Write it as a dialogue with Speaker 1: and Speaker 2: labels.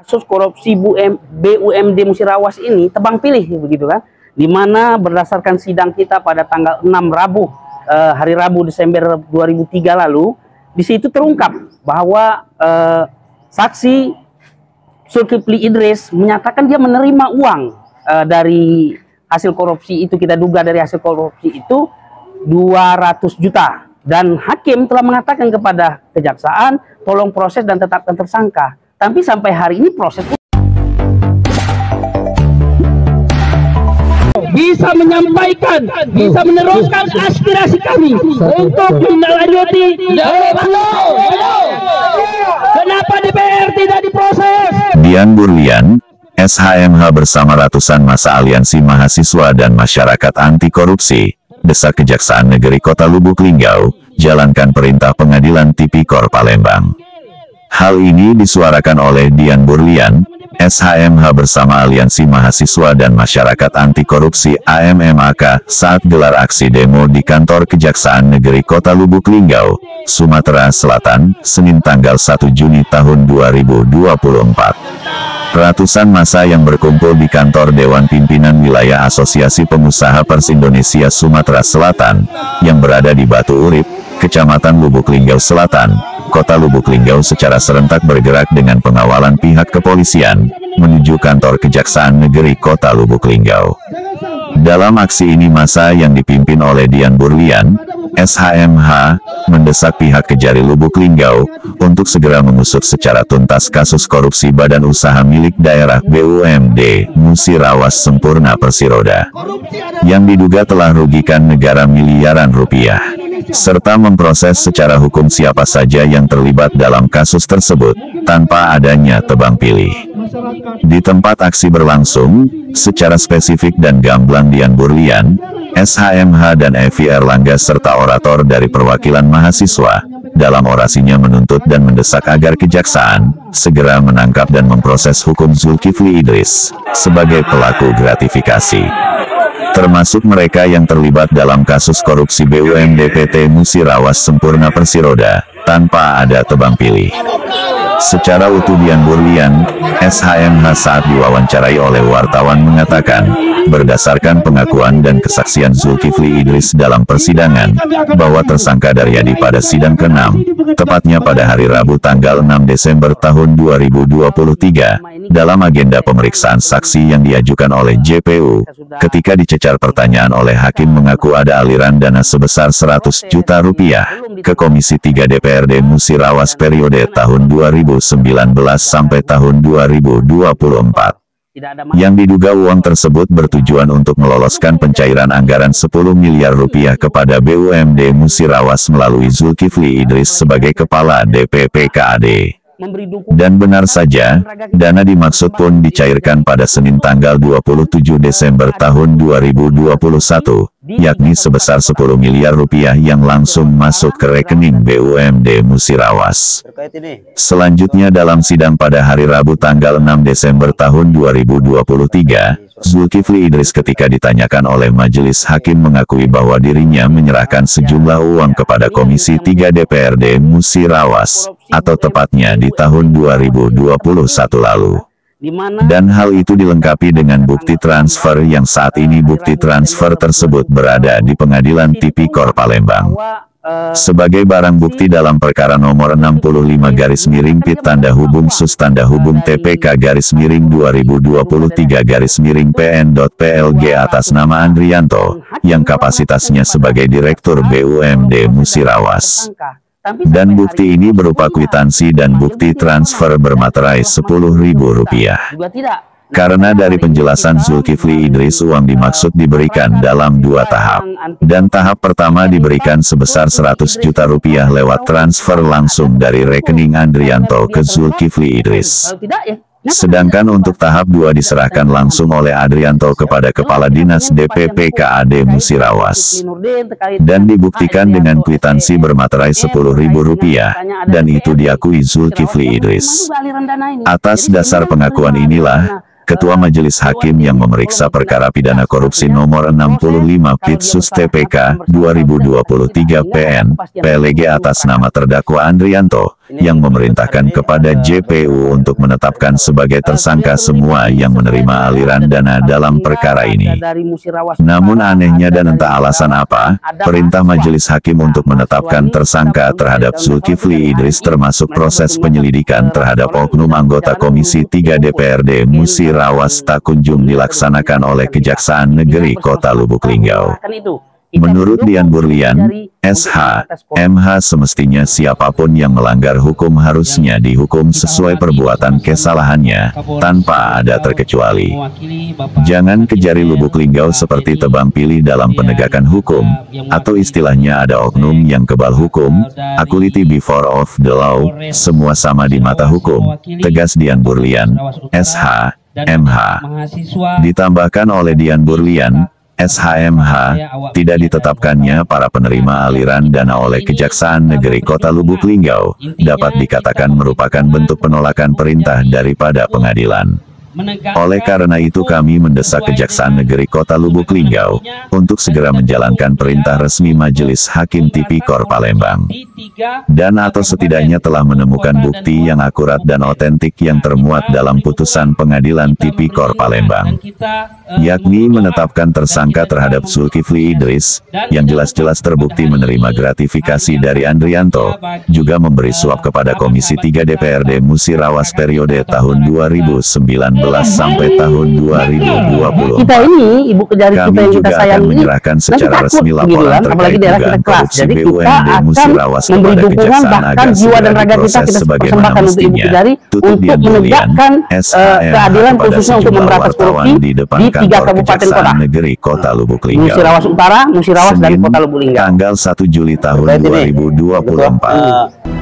Speaker 1: Kasus korupsi BUMD Musirawas ini tebang pilih begitu kan, di mana berdasarkan sidang kita pada tanggal 6 Rabu, hari Rabu Desember 2003 lalu, di situ terungkap bahwa saksi Zulkifli Idris menyatakan dia menerima uang dari hasil korupsi itu, kita duga dari hasil korupsi itu 200 juta, dan hakim telah mengatakan kepada kejaksaan tolong proses dan tetapkan tersangka. Tapi sampai hari ini proses bisa menyampaikan, bisa meneruskan aspirasi kami untuk menindaklanjuti. Kenapa DPR tidak diproses?
Speaker 2: Dian Burlian, SHMH bersama ratusan massa Aliansi Mahasiswa dan Masyarakat Anti Korupsi, desak Kejaksaan Negeri Kota Lubuk Linggau, jalankan perintah Pengadilan Tipikor Palembang. Hal ini disuarakan oleh Dian Burlian, SHMH bersama Aliansi Mahasiswa dan Masyarakat Anti Korupsi AMMAK saat gelar aksi demo di kantor Kejaksaan Negeri Kota Lubuk Linggau, Sumatera Selatan, Senin tanggal 1 Juni tahun 2024. Ratusan massa yang berkumpul di kantor Dewan Pimpinan Wilayah Asosiasi Pengusaha Pers Indonesia Sumatera Selatan, yang berada di Batu Urip, Kecamatan Lubuk Linggau Selatan, Kota Lubuk Linggau secara serentak bergerak dengan pengawalan pihak kepolisian, menuju kantor Kejaksaan Negeri Kota Lubuk Linggau. Dalam aksi ini massa yang dipimpin oleh Dian Burlian, SHMH, mendesak pihak Kejari Lubuk Linggau, untuk segera mengusut secara tuntas kasus korupsi badan usaha milik daerah BUMD, Musirawas Sempurna Persiroda, yang diduga telah rugikan negara miliaran rupiah, serta memproses secara hukum siapa saja yang terlibat dalam kasus tersebut, tanpa adanya tebang pilih. Di tempat aksi berlangsung, secara spesifik dan gamblang Dian Burlian, SHMH dan Evi Erlangga serta orator dari perwakilan mahasiswa, dalam orasinya menuntut dan mendesak agar kejaksaan segera menangkap dan memproses hukum Zulkifli Idris sebagai pelaku gratifikasi, termasuk mereka yang terlibat dalam kasus korupsi BUMD PT Musirawas Sempurna Persiroda, tanpa ada tebang pilih. Secara utuh Dian Burlian, SHMH saat diwawancarai oleh wartawan mengatakan, berdasarkan pengakuan dan kesaksian Zulkifli Idris dalam persidangan, bahwa tersangka Daryadi pada sidang ke-6, tepatnya pada hari Rabu tanggal 6 Desember tahun 2023, dalam agenda pemeriksaan saksi yang diajukan oleh JPU, ketika dicecar pertanyaan oleh hakim mengaku ada aliran dana sebesar 100 juta rupiah, ke Komisi 3 DPRD Musirawas periode tahun 2019 sampai tahun 2024. Yang diduga uang tersebut bertujuan untuk meloloskan pencairan anggaran 10 miliar rupiah kepada BUMD Musirawas melalui Zulkifli Idris sebagai Kepala DPP KAD. Dan benar saja, dana dimaksud pun dicairkan pada Senin tanggal 27 Desember tahun 2021, yakni sebesar 10 miliar rupiah yang langsung masuk ke rekening BUMD Musirawas. Selanjutnya dalam sidang pada hari Rabu tanggal 6 Desember tahun 2023, Zulkifli Idris ketika ditanyakan oleh majelis hakim mengakui bahwa dirinya menyerahkan sejumlah uang kepada Komisi 3 DPRD Musirawas, atau tepatnya di tahun 2021 lalu. Dan hal itu dilengkapi dengan bukti transfer yang saat ini bukti transfer tersebut berada di Pengadilan Tipikor Palembang. Sebagai barang bukti dalam perkara nomor 65/PIT TPK-2023/2023/PN.PLG atas nama Andrianto, yang kapasitasnya sebagai Direktur BUMD Musirawas. Dan bukti ini berupa kwitansi dan bukti transfer bermaterai Rp10.000. Karena dari penjelasan Zulkifli Idris uang dimaksud diberikan dalam 2 tahap. Dan tahap pertama diberikan sebesar 100 juta rupiah lewat transfer langsung dari rekening Andrianto ke Zulkifli Idris. Sedangkan untuk tahap 2 diserahkan langsung oleh Andrianto kepada Kepala Dinas DPP KAD Musirawas. Dan dibuktikan dengan kwitansi bermaterai Rp10.000, dan itu diakui Zulkifli Idris. Atas dasar pengakuan inilah, Ketua Majelis Hakim yang memeriksa perkara pidana korupsi nomor 65 Pitsus TPK 2023 PN, PLG atas nama terdakwa Andrianto, yang memerintahkan kepada JPU untuk menetapkan sebagai tersangka semua yang menerima aliran dana dalam perkara ini. Namun anehnya dan entah alasan apa, perintah majelis hakim untuk menetapkan tersangka terhadap Zulkifli Idris termasuk proses penyelidikan terhadap oknum anggota Komisi 3 DPRD Musirawas tak kunjung dilaksanakan oleh Kejaksaan Negeri Kota Lubuk Linggau. Menurut Dian Burlian, SH, MH semestinya siapapun yang melanggar hukum harusnya dihukum sesuai perbuatan kesalahannya, tanpa ada terkecuali. Jangan kejari Lubuk Linggau seperti tebang pilih dalam penegakan hukum, atau istilahnya ada oknum yang kebal hukum, equality before of the law, semua sama di mata hukum, tegas Dian Burlian, SH, MH. Ditambahkan oleh Dian Burlian, SHMH, tidak ditetapkannya para penerima aliran dana oleh Kejaksaan Negeri Kota Lubuk Linggau, dapat dikatakan merupakan bentuk penolakan perintah daripada pengadilan. Oleh karena itu kami mendesak Kejaksaan Negeri Kota Lubuk Linggau untuk segera menjalankan perintah resmi Majelis Hakim Tipikor Palembang. Dan atau setidaknya telah menemukan bukti yang akurat dan otentik yang termuat dalam putusan Pengadilan Tipikor Palembang. Yakni menetapkan tersangka terhadap Zulkifli Idris, yang jelas-jelas terbukti menerima gratifikasi dari Andrianto, juga memberi suap kepada Komisi 3 DPRD Musirawas periode tahun 2019 sampai tahun 2020.
Speaker 1: Kita ini, Ibu Kejari kita yang kita sayang ini,
Speaker 2: menyerahkan secara resmi laporan terkait dugaan korupsi BUMD Musirawas kepada Kejaksaan agar segera diproses sebagaimana mestinya, tutup Dian Burlian, keadilan khususnya untuk memberantas korupsi di depan kantor Kejaksaan Negeri Kota Lubuk Linggau.
Speaker 1: Musirawas Utara, Musirawas dan Kota Lubuk Linggau.
Speaker 2: Tanggal 1 Juli tahun 2024.